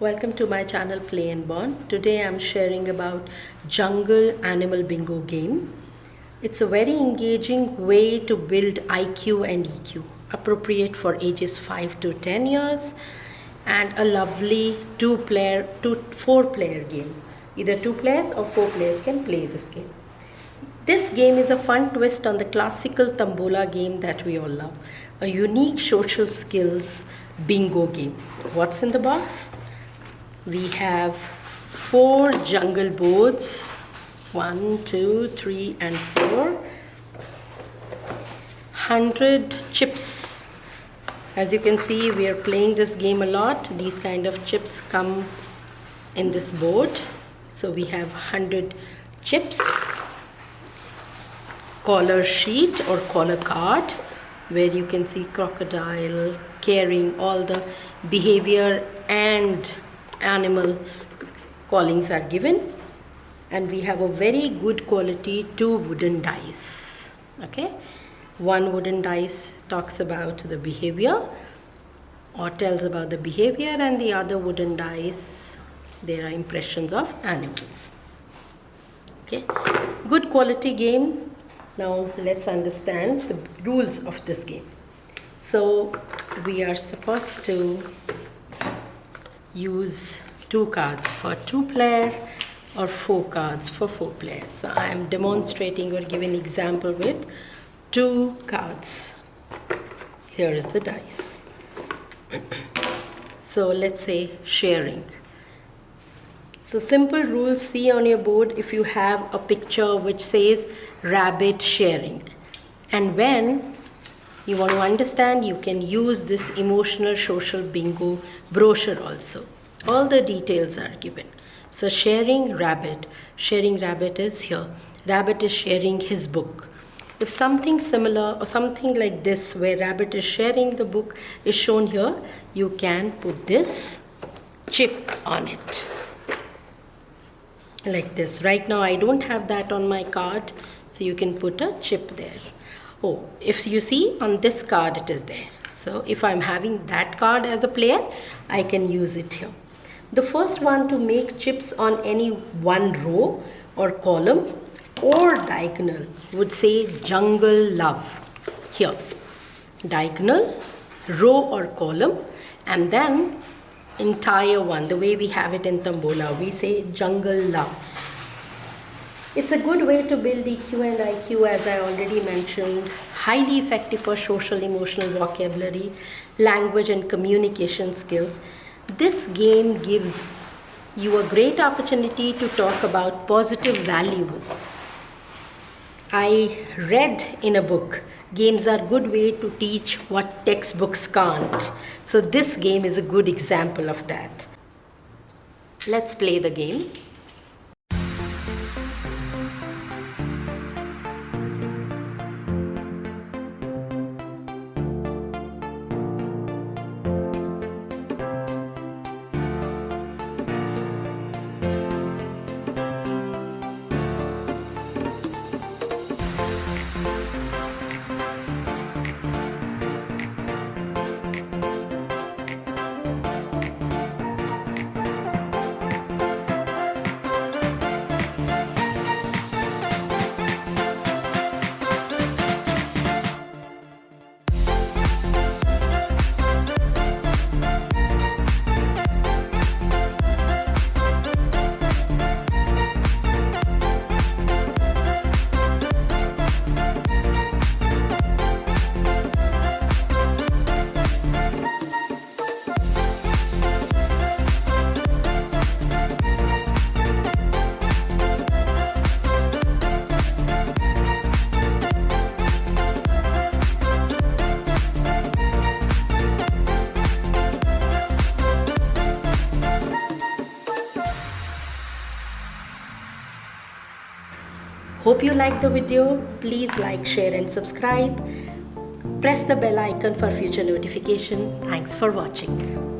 Welcome to my channel Play and Bond. Today I'm sharing about jungle animal bingo game. It's a very engaging way to build IQ and EQ, appropriate for ages 5 to 10 years, and a lovely 4-player game. Either 2 players or 4 players can play this game. This game is a fun twist on the classical tambola game that we all love, a unique social skills bingo game. What's in the box? We have 4 jungle boards, 1, 2, 3 and 4, 100 chips. As you can see, we are playing this game a lot. These kind of chips come in this board. So we have 100 chips, collar sheet or collar card, where you can see crocodile, caring, all the behavior and animal callings are given. And we have a very good quality 2 wooden dice. Okay, 1 wooden dice talks about the behavior or tells about the behavior, and the other wooden dice, there are impressions of animals. Okay, good quality game. Now let's understand the rules of this game. So we are supposed to use 2 cards for 2 player or 4 cards for 4 players. So I am demonstrating or giving example with 2 cards. Here is the dice. So let's say sharing. So simple rules, see on your board if you have a picture which says rabbit sharing. And when you want to understand, you can use this emotional social bingo brochure also. All the details are given. So sharing rabbit is here. Rabbit is sharing his book. If something similar or something like this where rabbit is sharing the book is shown here, you can put this chip on it. Like this. Right now I don't have that on my card, so you can put a chip there. Oh, if you see on this card it is there. So if I'm having that card as a player, I can use it here. The first one to make chips on any one row or column or diagonal would say jungle love. Here, diagonal, row or column, and then entire one, the way we have it in tambola, we say jungle love. It's a good way to build EQ and IQ, as I already mentioned, highly effective for social emotional vocabulary, language and communication skills. This game gives you a great opportunity to talk about positive values. I read in a book, games are a good way to teach what textbooks can't. So this game is a good example of that. Let's play the game. Hope you liked the video. Please like, share and subscribe. Press the bell icon for future notification. Thanks for watching.